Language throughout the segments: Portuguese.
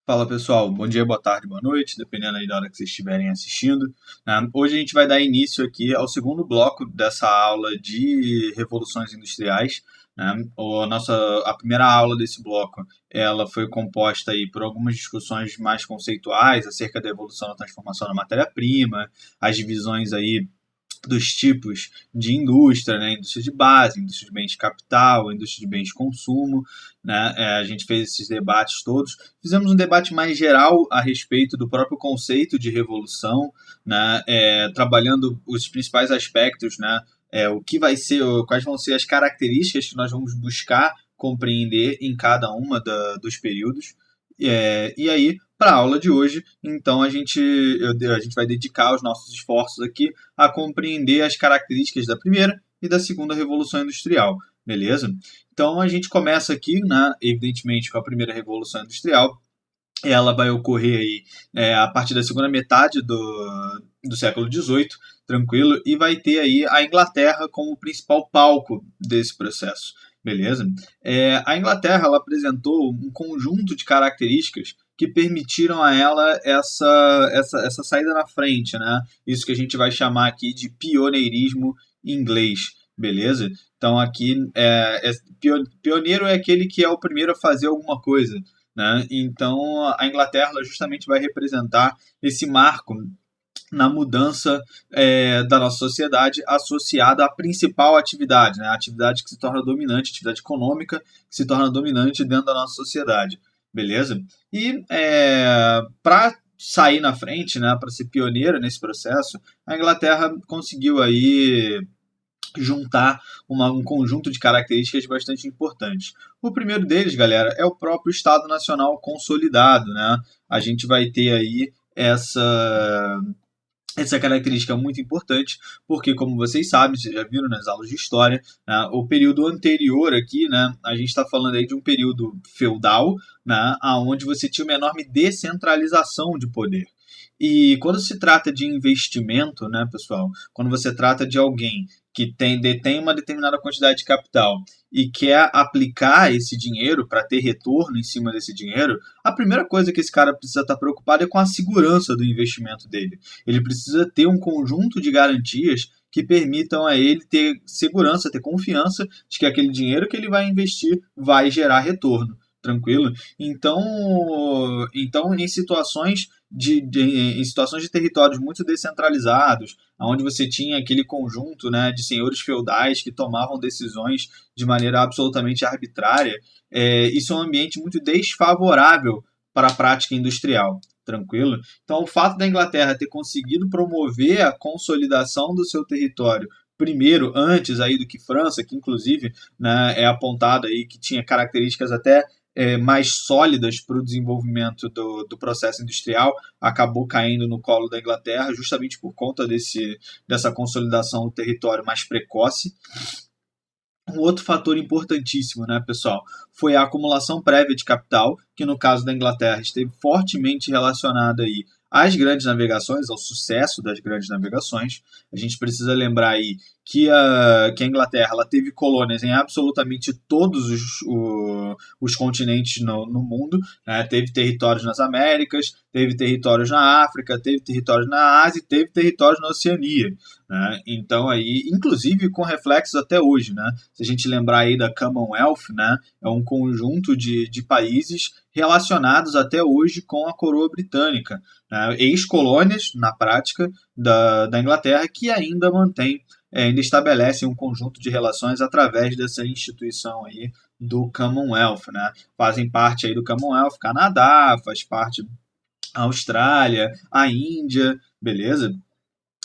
Fala pessoal, bom dia, boa tarde, boa noite, dependendo aí da hora que vocês estiverem assistindo, né? Hoje a gente vai dar início aqui ao segundo bloco dessa aula de revoluções industriais, né? A primeira aula desse bloco, ela foi composta aí por algumas discussões mais conceituais acerca da evolução da transformação da matéria-prima, as divisões aí dos tipos de indústria, né? Indústria de base, indústria de bens de capital, indústria de bens de consumo, né? A gente fez esses debates todos. Fizemos um debate mais geral a respeito do próprio conceito de revolução, né? Trabalhando os principais aspectos, né? O que vai ser, quais vão ser as características que nós vamos buscar compreender em cada uma dos períodos. E aí, para a aula de hoje, então a gente vai dedicar os nossos esforços aqui a compreender as características da primeira e da segunda revolução industrial, beleza? Então a gente começa aqui, né, evidentemente, com a primeira revolução industrial. Ela vai ocorrer aí, a partir da segunda metade do século XVIII, tranquilo, e vai ter aí a Inglaterra como principal palco desse processo, beleza? A Inglaterra ela apresentou um conjunto de características que permitiram a ela essa saída na frente, né? Isso que a gente vai chamar aqui de pioneirismo inglês, beleza? Então aqui pioneiro é aquele que é o primeiro a fazer alguma coisa, né? Então a Inglaterra justamente vai representar esse marco na mudança da nossa sociedade associada à principal atividade, né? A atividade que se torna dominante, a atividade econômica que se torna dominante dentro da nossa sociedade, beleza? E para sair na frente, né, para ser pioneira nesse processo, a Inglaterra conseguiu aí juntar um conjunto de características bastante importantes. O primeiro deles, galera, é o próprio Estado Nacional consolidado, né? A gente vai ter aí essa característica é muito importante, porque, como vocês sabem, vocês já viram nas aulas de história, né, o período anterior aqui, né, a gente está falando aí de um período feudal, né, onde você tinha uma enorme descentralização de poder. E quando se trata de investimento, né, pessoal, quando você trata de alguém que detém uma determinada quantidade de capital e quer aplicar esse dinheiro para ter retorno em cima desse dinheiro, a primeira coisa que esse cara precisa estar preocupado é com a segurança do investimento dele. Ele precisa ter um conjunto de garantias que permitam a ele ter segurança, ter confiança de que aquele dinheiro que ele vai investir vai gerar retorno. Tranquilo? Então em situações de territórios muito descentralizados, onde você tinha aquele conjunto, né, de senhores feudais que tomavam decisões de maneira absolutamente arbitrária, isso é um ambiente muito desfavorável para a prática industrial. Tranquilo? Então, o fato da Inglaterra ter conseguido promover a consolidação do seu território primeiro, antes aí do que França, que inclusive, né, é apontado aí que tinha características até mais sólidas para o desenvolvimento do processo industrial, acabou caindo no colo da Inglaterra, justamente por conta dessa consolidação do território mais precoce. Um outro fator importantíssimo, né, pessoal, foi a acumulação prévia de capital, que no caso da Inglaterra esteve fortemente relacionada aí às grandes navegações, ao sucesso das grandes navegações. A gente precisa lembrar aí que a Inglaterra ela teve colônias em absolutamente todos os continentes no mundo, né? Teve territórios nas Américas, teve territórios na África, teve territórios na Ásia e teve territórios na Oceania, né? Então aí, inclusive com reflexos até hoje, né? Se a gente lembrar aí da Commonwealth, né? É um conjunto de países relacionados até hoje com a coroa britânica, né? Ex-colônias, na prática, da Inglaterra, que ainda estabelecem um conjunto de relações através dessa instituição aí do Commonwealth, né? Fazem parte aí do Commonwealth Canadá, faz parte a Austrália, a Índia, beleza?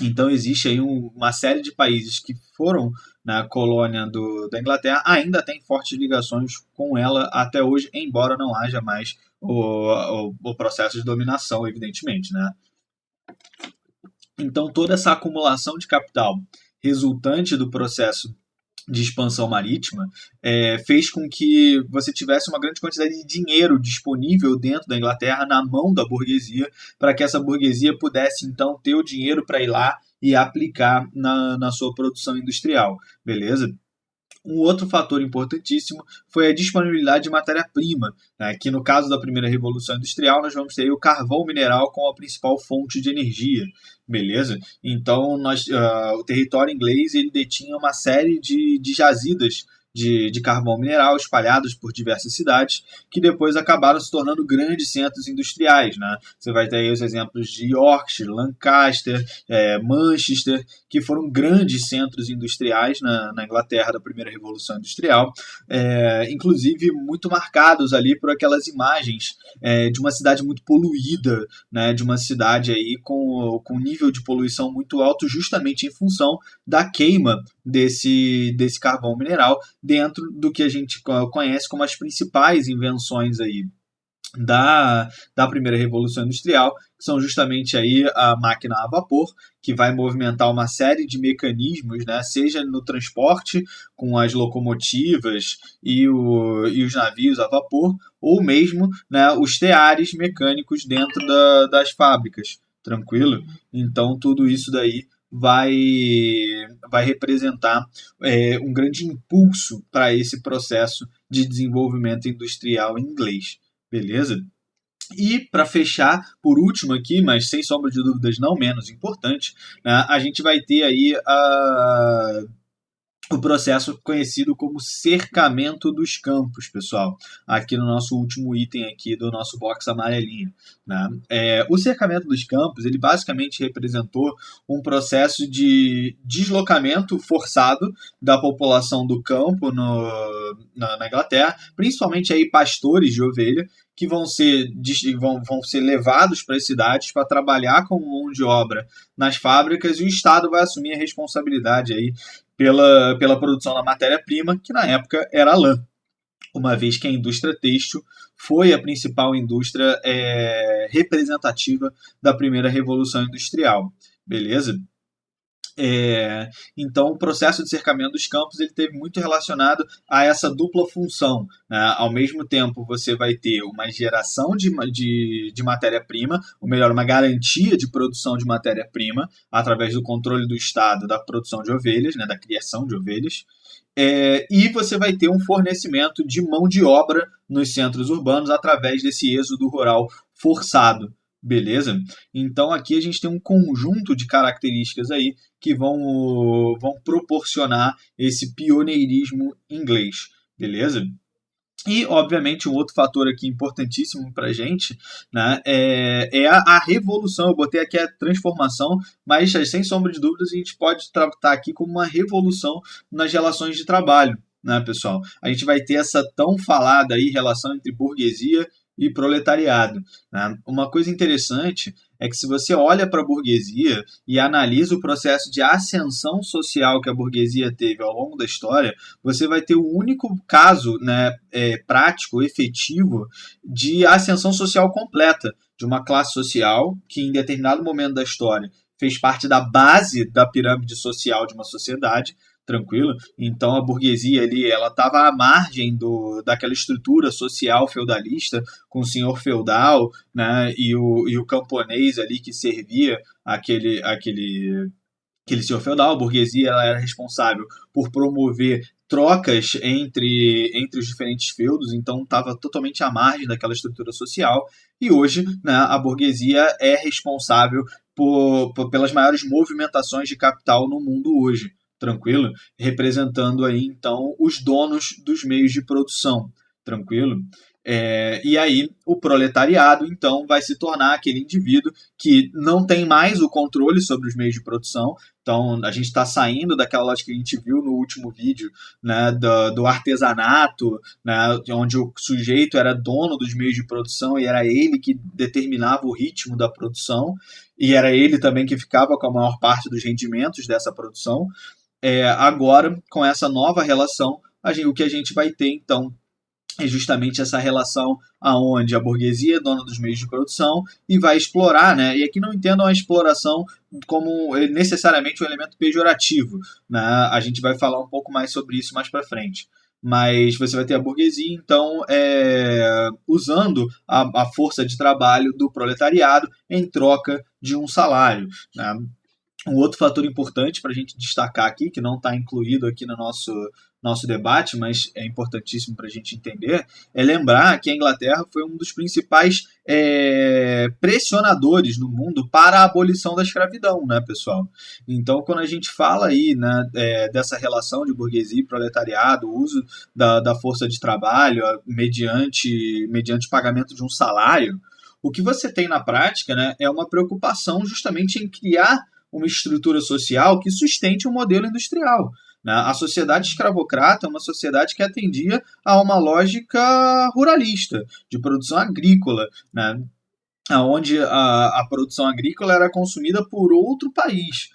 Então existe aí uma série de países que foram na colônia da Inglaterra, ainda tem fortes ligações com ela até hoje, embora não haja mais o processo de dominação, evidentemente, né? Então toda essa acumulação de capital resultante do processo de expansão marítima fez com que você tivesse uma grande quantidade de dinheiro disponível dentro da Inglaterra na mão da burguesia, para que essa burguesia pudesse então ter o dinheiro para ir lá e aplicar na sua produção industrial, beleza? Um outro fator importantíssimo foi a disponibilidade de matéria-prima, né, que no caso da primeira Revolução Industrial nós vamos ter o carvão mineral como a principal fonte de energia, beleza? Então o território inglês ele detinha uma série de jazidas de carvão mineral espalhados por diversas cidades, que depois acabaram se tornando grandes centros industriais. Né? Você vai ter aí os exemplos de Yorkshire, Lancaster, Manchester, que foram grandes centros industriais na Inglaterra da primeira Revolução Industrial, inclusive muito marcados ali por aquelas imagens de uma cidade muito poluída, né? De uma cidade aí com nível de poluição muito alto, justamente em função da queima desse carvão mineral dentro do que a gente conhece como as principais invenções aí da primeira Revolução Industrial, que são justamente aí a máquina a vapor, que vai movimentar uma série de mecanismos, né, seja no transporte, com as locomotivas e os navios a vapor, ou mesmo, né, os teares mecânicos dentro das fábricas, tranquilo? Então, tudo isso daí vai representar um grande impulso para esse processo de desenvolvimento industrial em inglês. Beleza? E para fechar, por último aqui, mas sem sombra de dúvidas não menos importante, né, a gente vai ter aí o processo conhecido como cercamento dos campos, pessoal, aqui no nosso último item aqui do nosso box amarelinho. Né? O cercamento dos campos, ele basicamente representou um processo de deslocamento forçado da população do campo na Inglaterra, principalmente aí pastores de ovelha, que vão ser levados para as cidades para trabalhar como mão de obra nas fábricas, e o Estado vai assumir a responsabilidade aí pela produção da matéria-prima, que na época era a lã, uma vez que a indústria têxtil foi a principal indústria representativa da primeira Revolução Industrial. Beleza? Então, o processo de cercamento dos campos ele teve muito relacionado a essa dupla função. Né? Ao mesmo tempo, você vai ter uma geração de matéria-prima, ou melhor, uma garantia de produção de matéria-prima, através do controle do Estado da produção de ovelhas, né? Da criação de ovelhas. E você vai ter um fornecimento de mão de obra nos centros urbanos através desse êxodo rural forçado. Beleza? Então aqui a gente tem um conjunto de características aí que vão proporcionar esse pioneirismo inglês. Beleza? E, obviamente, um outro fator aqui importantíssimo para a gente, né, é a revolução. Eu botei aqui a transformação, mas, sem sombra de dúvidas, a gente pode tratar aqui como uma revolução nas relações de trabalho, né, pessoal? A gente vai ter essa tão falada aí relação entre burguesia e proletariado. Né? Uma coisa interessante é que se você olha para a burguesia e analisa o processo de ascensão social que a burguesia teve ao longo da história, você vai ter o único caso, né, prático, efetivo, de ascensão social completa, de uma classe social que em determinado momento da história fez parte da base da pirâmide social de uma sociedade, tranquilo? Então a burguesia ali, ela estava à margem daquela estrutura social feudalista, com o senhor feudal, né, e o camponês ali que servia aquele senhor feudal. A burguesia ela era responsável por promover trocas entre os diferentes feudos, então estava totalmente à margem daquela estrutura social. E hoje, né, a burguesia é responsável pelas maiores movimentações de capital no mundo hoje. Tranquilo? Representando aí, então, os donos dos meios de produção. Tranquilo? E aí, o proletariado, então, vai se tornar aquele indivíduo que não tem mais o controle sobre os meios de produção. Então, a gente está saindo daquela lógica que a gente viu no último vídeo, né, do artesanato, né, onde o sujeito era dono dos meios de produção e era ele que determinava o ritmo da produção, e era ele também que ficava com a maior parte dos rendimentos dessa produção. Agora, com essa nova relação, o que a gente vai ter, então, é justamente essa relação aonde a burguesia é dona dos meios de produção e vai explorar, né? E aqui não entendam a exploração como necessariamente um elemento pejorativo, né? A gente vai falar um pouco mais sobre isso mais para frente. Mas você vai ter a burguesia, então, usando a força de trabalho do proletariado em troca de um salário, né? Um outro fator importante para a gente destacar aqui, que não está incluído aqui no nosso debate, mas é importantíssimo para a gente entender, é lembrar que a Inglaterra foi um dos principais pressionadores no mundo para a abolição da escravidão, né, pessoal? Então, quando a gente fala aí, né, dessa relação de burguesia e proletariado, o uso da força de trabalho mediante pagamento de um salário, o que você tem na prática, né, é uma preocupação justamente em criar uma estrutura social que sustente o modelo industrial. Né? A sociedade escravocrata é uma sociedade que atendia a uma lógica ruralista, de produção agrícola, né? Onde a produção agrícola era consumida por outro país.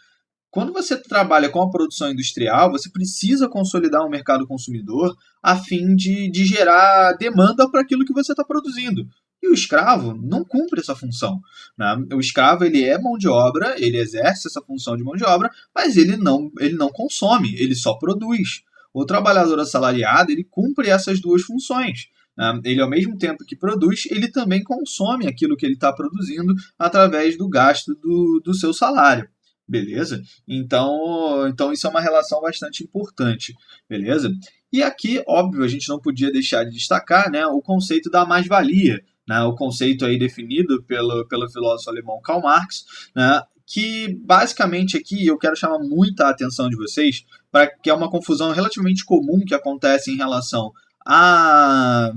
Quando você trabalha com a produção industrial, você precisa consolidar um mercado consumidor a fim de gerar demanda para aquilo que você está produzindo. E o escravo não cumpre essa função. Né? O escravo ele é mão de obra, ele exerce essa função de mão de obra, mas ele não consome, ele só produz. O trabalhador assalariado ele cumpre essas duas funções. Né? Ele, ao mesmo tempo que produz, ele também consome aquilo que ele está produzindo através do gasto do seu salário. Beleza? Então isso é uma relação bastante importante, beleza? E aqui, óbvio, a gente não podia deixar de destacar, né, o conceito da mais-valia, né, o conceito aí definido pelo filósofo alemão Karl Marx, né, que basicamente aqui eu quero chamar muita atenção de vocês, para que é uma confusão relativamente comum que acontece em relação a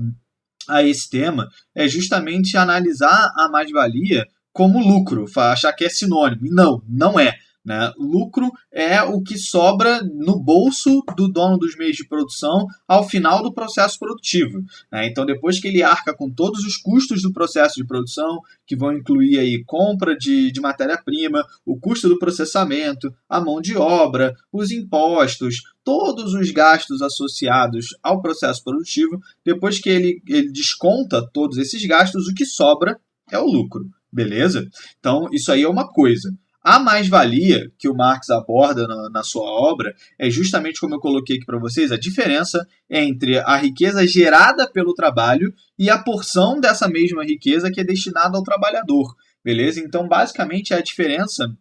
esse tema, é justamente analisar a mais-valia como lucro, achar que é sinônimo. E não é. Né? Lucro é o que sobra no bolso do dono dos meios de produção ao final do processo produtivo. Né? Então, depois que ele arca com todos os custos do processo de produção, que vão incluir aí compra de matéria-prima, o custo do processamento, a mão de obra, os impostos, todos os gastos associados ao processo produtivo, depois que ele desconta todos esses gastos, o que sobra é o lucro. Beleza? Então, isso aí é uma coisa. A mais-valia que o Marx aborda na sua obra é justamente, como eu coloquei aqui para vocês, a diferença entre a riqueza gerada pelo trabalho e a porção dessa mesma riqueza que é destinada ao trabalhador. Beleza? Então, basicamente, é a diferença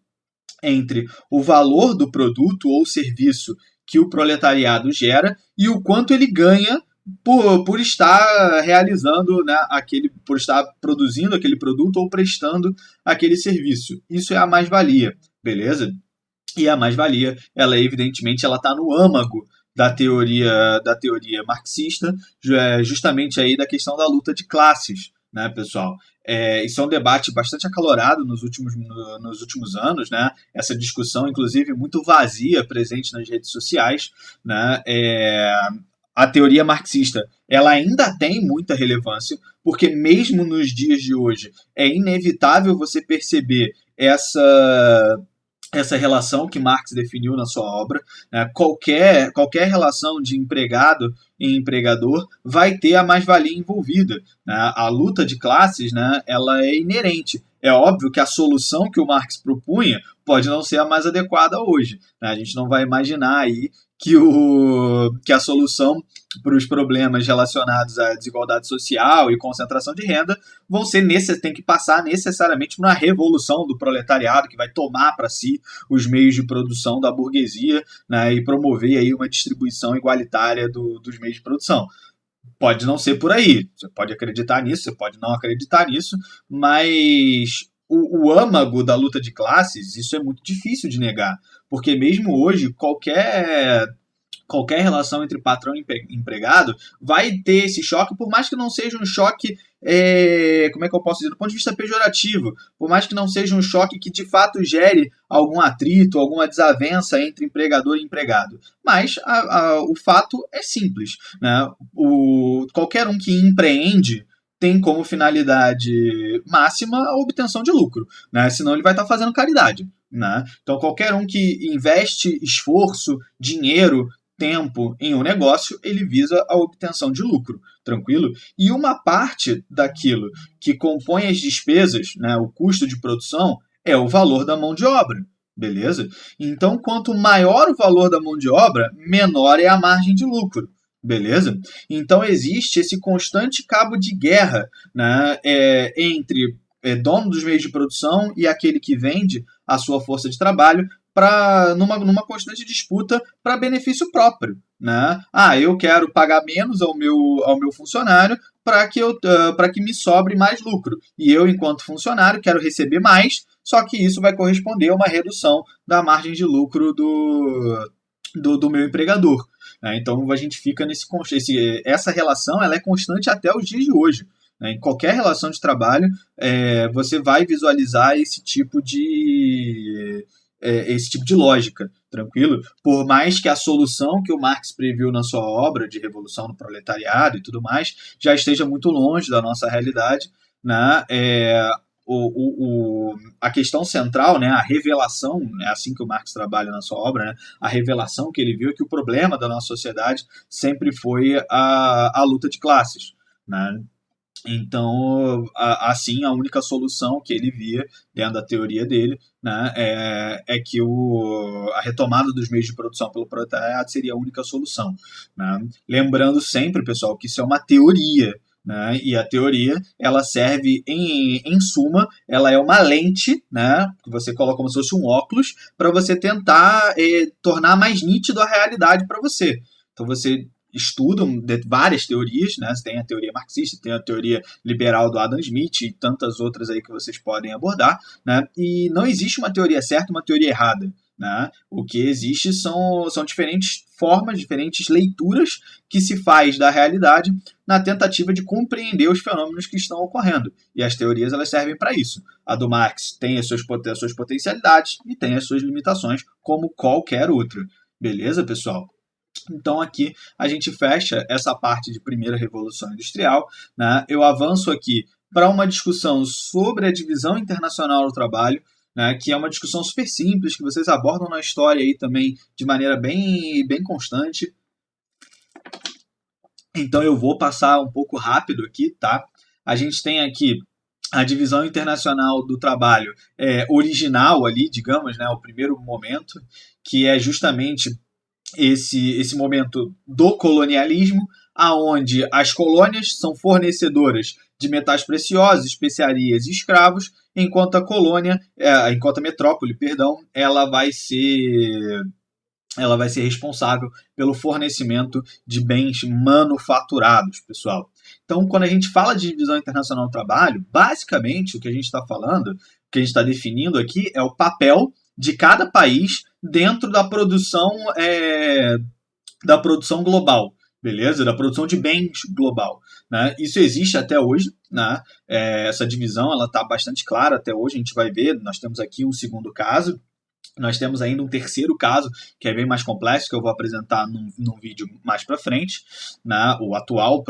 entre o valor do produto ou serviço que o proletariado gera e o quanto ele ganha por estar realizando, né, por estar produzindo aquele produto ou prestando aquele serviço. Isso é a mais-valia, beleza? E a mais-valia, ela evidentemente, ela está no âmago da teoria marxista, justamente aí da questão da luta de classes, né, pessoal? Isso é um debate bastante acalorado nos últimos anos, né? Essa discussão, inclusive, muito vazia, presente nas redes sociais, né? A teoria marxista ela ainda tem muita relevância, porque mesmo nos dias de hoje é inevitável você perceber essa relação que Marx definiu na sua obra. Né? Qualquer relação de empregado e empregador vai ter a mais-valia envolvida. Né? A luta de classes, né, ela é inerente. É óbvio que a solução que o Marx propunha pode não ser a mais adequada hoje. Né? A gente não vai imaginar aí que a solução para os problemas relacionados à desigualdade social e concentração de renda tem que passar necessariamente por uma revolução do proletariado que vai tomar para si os meios de produção da burguesia, né, e promover aí uma distribuição igualitária dos meios de produção. Pode não ser por aí, você pode acreditar nisso, você pode não acreditar nisso, mas o âmago da luta de classes, isso é muito difícil de negar, porque mesmo hoje qualquer relação entre patrão e empregado vai ter esse choque, por mais que não seja um choque, como é que eu posso dizer, do ponto de vista pejorativo, por mais que não seja um choque que de fato gere algum atrito, alguma desavença entre empregador e empregado. Mas o fato é simples. Né? Qualquer um que empreende tem como finalidade máxima a obtenção de lucro, né? Senão ele vai estar fazendo caridade. Né? Então, qualquer um que investe esforço, dinheiro, tempo em um negócio, ele visa a obtenção de lucro, tranquilo? E uma parte daquilo que compõe as despesas, né, o custo de produção, é o valor da mão de obra, beleza? Então, quanto maior o valor da mão de obra, menor é a margem de lucro. Beleza? Então existe esse constante cabo de guerra, né, entre dono dos meios de produção e aquele que vende a sua força de trabalho numa constante disputa para benefício próprio, né? Eu quero pagar menos ao meu funcionário para que me sobre mais lucro. E eu, enquanto funcionário, quero receber mais, só que isso vai corresponder a uma redução da margem de lucro do meu empregador. Né? Então a gente fica essa relação ela é constante até os dias de hoje. Né? Em qualquer relação de trabalho, você vai visualizar esse tipo de lógica, tranquilo? Por mais que a solução que o Marx previu na sua obra de Revolução do Proletariado e tudo mais já esteja muito longe da nossa realidade, né? A questão central, né, a revelação, é assim que o Marx trabalha na sua obra, né, a revelação que ele viu é que o problema da nossa sociedade sempre foi a luta de classes. Né? Então, assim, a única solução que ele via dentro da teoria dele, né, é que a retomada dos meios de produção pelo proletariado seria a única solução. Né? Lembrando sempre, pessoal, que isso é uma teoria. Né? E a teoria, ela serve, em suma, ela é uma lente, né, que você coloca como se fosse um óculos, para você tentar tornar mais nítido a realidade para você. Então você estudam várias teorias, né? Você tem a teoria marxista, tem a teoria liberal do Adam Smith e tantas outras aí que vocês podem abordar, né? E não existe uma teoria certa e uma teoria errada. Né? O que existe são diferentes formas, diferentes leituras que se faz da realidade na tentativa de compreender os fenômenos que estão ocorrendo. E as teorias elas servem para isso. A do Marx tem as suas potencialidades e tem as suas limitações, como qualquer outra. Beleza, pessoal? Então aqui a gente fecha essa parte de primeira revolução industrial. Né? Eu avanço aqui para uma discussão sobre a divisão internacional do trabalho, né, que é uma discussão super simples, que vocês abordam na história aí também de maneira bem constante. Então eu vou passar um pouco rápido aqui, tá? A gente tem aqui a divisão internacional do trabalho original ali, digamos, né, o primeiro momento, que é justamente esse momento do colonialismo, aonde as colônias são fornecedoras de metais preciosos, especiarias e escravos, enquanto a metrópole, perdão, ela vai ser responsável pelo fornecimento de bens manufaturados, pessoal. Então, quando a gente fala de divisão internacional do trabalho, basicamente o que a gente está falando, o que a gente está definindo aqui é o papel de cada país dentro da produção global, beleza? Da produção de bens global. Né? Isso existe até hoje, né? Essa divisão ela está bastante clara até hoje, a gente vai ver, nós temos aqui um segundo caso, nós temos ainda um terceiro caso, que é bem mais complexo, que eu vou apresentar num vídeo mais para frente. Né? O atual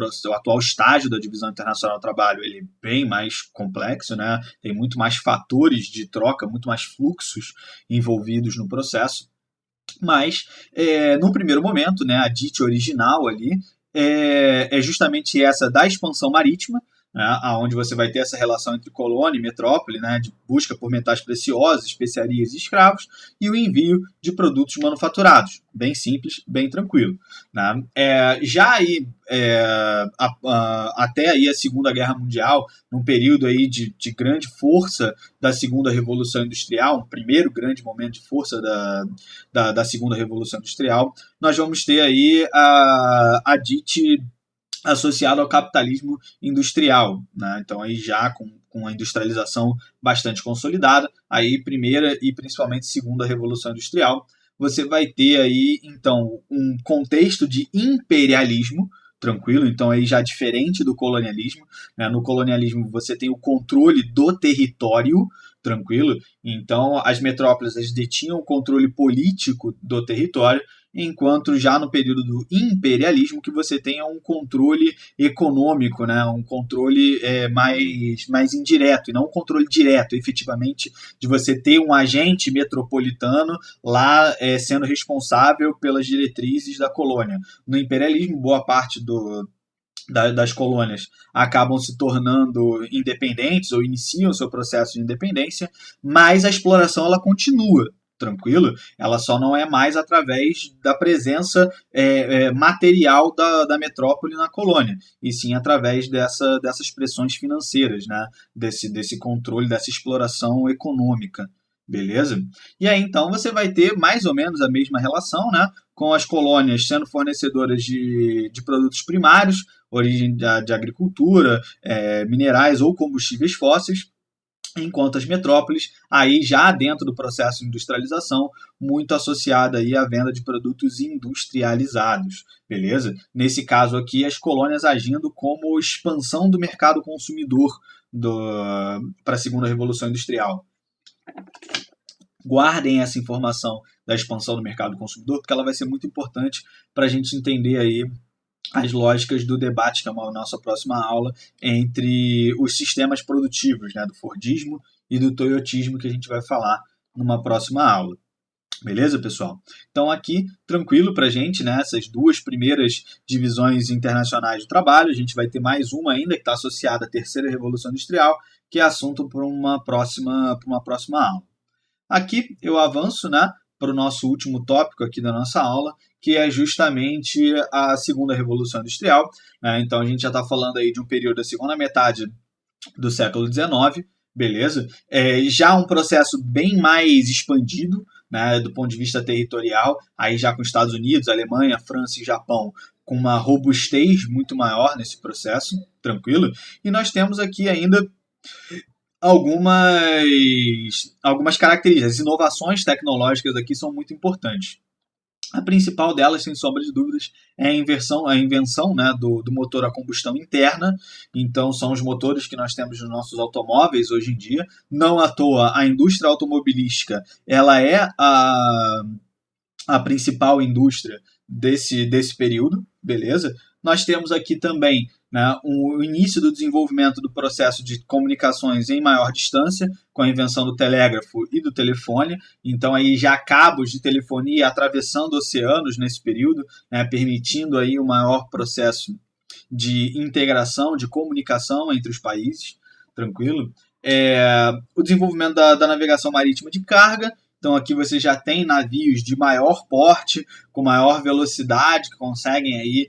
estágio da divisão internacional do trabalho ele é bem mais complexo, né? Tem muito mais fatores de troca, muito mais fluxos envolvidos no processo. Mas, no primeiro momento, né, a DIT original ali é justamente essa da expansão marítima, né, onde você vai ter essa relação entre colônia e metrópole, né, de busca por metais preciosos, especiarias e escravos, e o envio de produtos manufaturados. Bem simples, bem tranquilo. Né? Já aí, até aí a Segunda Guerra Mundial, num período aí de grande força da Segunda Revolução Industrial, um primeiro grande momento de força da Segunda Revolução Industrial, nós vamos ter aí a DIT associado ao capitalismo industrial. Né? Então, aí já com a industrialização bastante consolidada, aí primeira e principalmente segunda revolução industrial, você vai ter aí, então, um contexto de imperialismo, tranquilo, então aí já diferente do colonialismo. Né? No colonialismo você tem o controle do território, tranquilo, então as metrópoles detinham o controle político do território, enquanto já no período do imperialismo que você tenha um controle econômico, né? Um controle mais indireto, e não um controle direto, efetivamente, de você ter um agente metropolitano lá sendo responsável pelas diretrizes da colônia. No imperialismo, boa parte das colônias acabam se tornando independentes ou iniciam seu processo de independência, mas a exploração ela continua. Tranquilo? Ela só não é mais através da presença material da metrópole na colônia, e sim através dessas pressões financeiras, né? Desse controle, dessa exploração econômica. beleza? E aí então você vai ter mais ou menos a mesma relação, né, com as colônias sendo fornecedoras de produtos primários, origem de agricultura, minerais ou combustíveis fósseis, enquanto as metrópoles, aí já dentro do processo de industrialização, muito associada aí à venda de produtos industrializados, beleza? Nesse caso aqui, as colônias agindo como expansão do mercado consumidor para a segunda revolução industrial. Guardem essa informação da expansão do mercado consumidor, porque ela vai ser muito importante para a gente entender aí as lógicas do debate, que é a nossa próxima aula, entre os sistemas produtivos, né, do Fordismo e do Toyotismo, que a gente vai falar numa próxima aula. Beleza, pessoal? Então aqui, tranquilo para a gente, né, essas duas primeiras divisões internacionais do trabalho. A gente vai ter mais uma ainda que está associada à terceira revolução industrial, que é assunto para uma próxima aula. Aqui eu avanço, né, para o nosso último tópico aqui da nossa aula, que é justamente a segunda revolução industrial. Né? Então a gente já está falando aí de um período da segunda metade do século XIX, beleza? Já um processo bem mais expandido, né, do ponto de vista territorial, aí já com Estados Unidos, Alemanha, França e Japão, com uma robustez muito maior nesse processo, tranquilo? E nós temos aqui ainda algumas características. As inovações tecnológicas aqui são muito importantes. A principal delas, sem sombra de dúvidas, é a invenção, né, do motor a combustão interna. Então, são os motores que nós temos nos nossos automóveis hoje em dia. Não à toa, a indústria automobilística ela é a principal indústria desse período, beleza? Nós temos aqui também, né, o início do desenvolvimento do processo de comunicações em maior distância, com a invenção do telégrafo e do telefone. Então, aí já cabos de telefonia atravessando oceanos nesse período, né, permitindo aí um maior processo de integração, de comunicação entre os países, tranquilo? O desenvolvimento da navegação marítima de carga. Então aqui você já tem navios de maior porte, com maior velocidade, que conseguem aí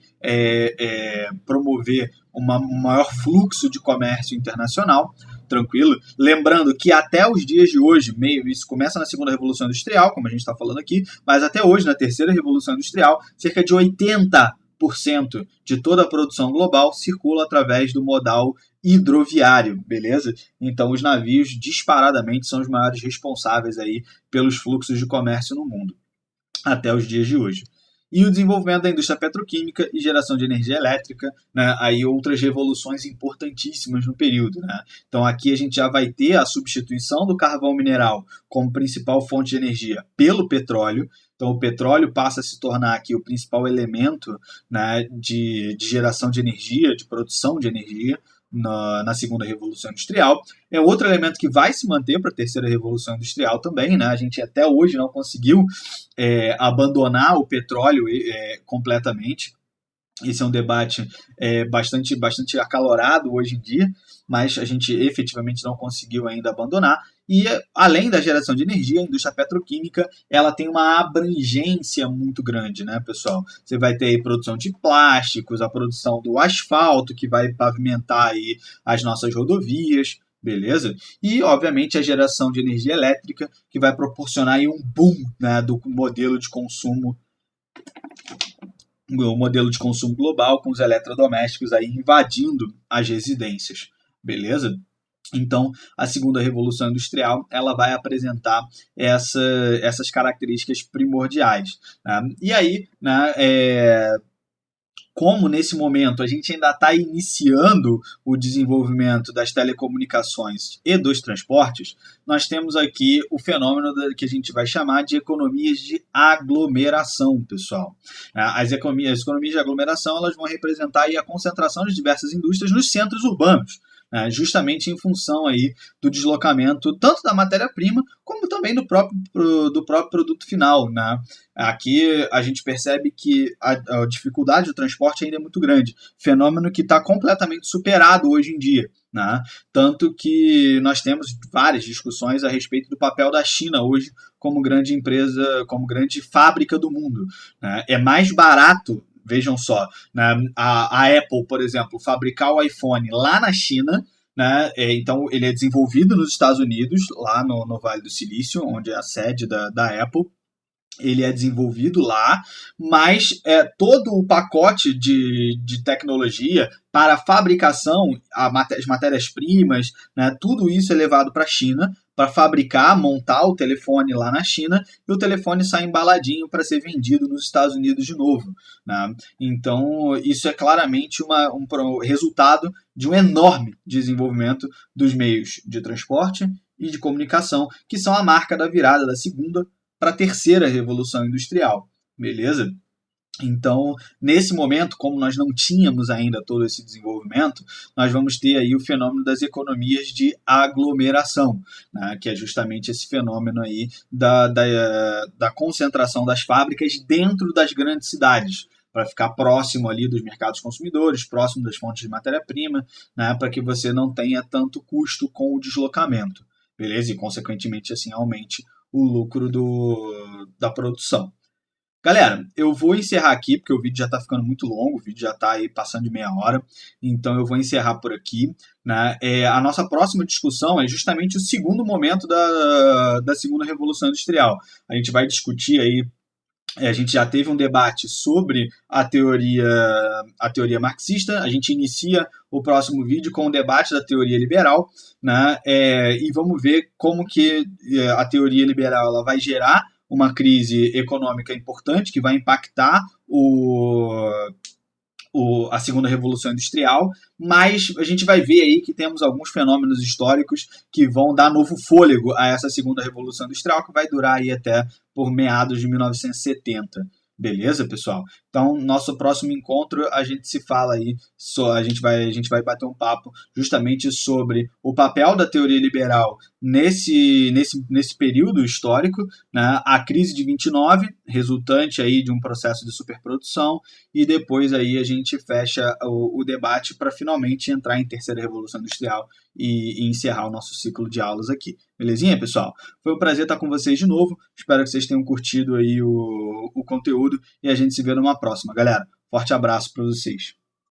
promover um maior fluxo de comércio internacional, tranquilo? Lembrando que até os dias de hoje, isso começa na segunda revolução industrial, como a gente está falando aqui, mas até hoje, na terceira revolução industrial, cerca de 80% de toda a produção global circula através do modal hidroviário, beleza? Então os navios disparadamente são os maiores responsáveis aí pelos fluxos de comércio no mundo, até os dias de hoje. E o desenvolvimento da indústria petroquímica e geração de energia elétrica, né? Aí outras revoluções importantíssimas no período, né? Então aqui a gente já vai ter a substituição do carvão mineral como principal fonte de energia pelo petróleo. Então o petróleo passa a se tornar aqui o principal elemento, né, de geração de energia, de produção de energia na segunda revolução industrial. É outro elemento que vai se manter para a terceira revolução industrial também, né? A gente até hoje não conseguiu abandonar o petróleo completamente. Esse é um debate bastante acalorado hoje em dia, mas a gente efetivamente não conseguiu ainda abandonar. E, além da geração de energia, a indústria petroquímica ela tem uma abrangência muito grande, né, pessoal? Você vai ter aí produção de plásticos, a produção do asfalto, que vai pavimentar aí as nossas rodovias, beleza? E, obviamente, a geração de energia elétrica, que vai proporcionar aí um boom, né, do modelo de consumo global, com os eletrodomésticos aí invadindo as residências, beleza? Então, a segunda revolução industrial ela vai apresentar essas características primordiais, né? E aí, né, como nesse momento a gente ainda está iniciando o desenvolvimento das telecomunicações e dos transportes, nós temos aqui o fenômeno que a gente vai chamar de economias de aglomeração, pessoal. As economias de aglomeração elas vão representar aí a concentração de diversas indústrias nos centros urbanos, justamente em função aí do deslocamento tanto da matéria-prima como também do próprio produto final, né? Aqui a gente percebe que a dificuldade do transporte ainda é muito grande, fenômeno que está completamente superado hoje em dia, né? Tanto que nós temos várias discussões a respeito do papel da China hoje como grande empresa, como grande fábrica do mundo, né? É mais barato. Vejam só, né? A Apple, por exemplo, fabricar o iPhone lá na China, né? Então, ele é desenvolvido nos Estados Unidos, lá no Vale do Silício, onde é a sede da Apple. Ele é desenvolvido lá, mas todo o pacote de tecnologia para a fabricação, as matérias-primas, né, tudo isso é levado para a China, para fabricar, montar o telefone lá na China, e o telefone sai embaladinho para ser vendido nos Estados Unidos de novo. Né? Então, isso é claramente um resultado de um enorme desenvolvimento dos meios de transporte e de comunicação, que são a marca da virada da segunda para a terceira revolução industrial, beleza? Então, nesse momento, como nós não tínhamos ainda todo esse desenvolvimento, nós vamos ter aí o fenômeno das economias de aglomeração, né, que é justamente esse fenômeno aí da concentração das fábricas dentro das grandes cidades, para ficar próximo ali dos mercados consumidores, próximo das fontes de matéria-prima, né, para que você não tenha tanto custo com o deslocamento, beleza? E, consequentemente, assim, aumente o lucro da produção. Galera, eu vou encerrar aqui, porque o vídeo já está ficando muito longo, o vídeo já está aí passando de meia hora, então eu vou encerrar por aqui. Né? A nossa próxima discussão é justamente o segundo momento da segunda Revolução Industrial. A gente vai discutir aí, a gente já teve um debate sobre a teoria marxista, a gente inicia o próximo vídeo com o debate da teoria liberal, né? E vamos ver como que a teoria liberal ela vai gerar uma crise econômica importante que vai impactar a segunda revolução industrial, mas a gente vai ver aí que temos alguns fenômenos históricos que vão dar novo fôlego a essa segunda revolução industrial, que vai durar aí até por meados de 1970. Beleza, pessoal? Então, nosso próximo encontro, a gente se fala aí, a gente vai bater um papo justamente sobre o papel da teoria liberal nesse período histórico, né? A crise de 29, resultante aí de um processo de superprodução, e depois aí a gente fecha o debate para finalmente entrar em terceira revolução industrial e encerrar o nosso ciclo de aulas aqui. Belezinha, pessoal? Foi um prazer estar com vocês de novo. Espero que vocês tenham curtido aí o conteúdo e a gente se vê numa próxima, galera. Forte abraço para vocês.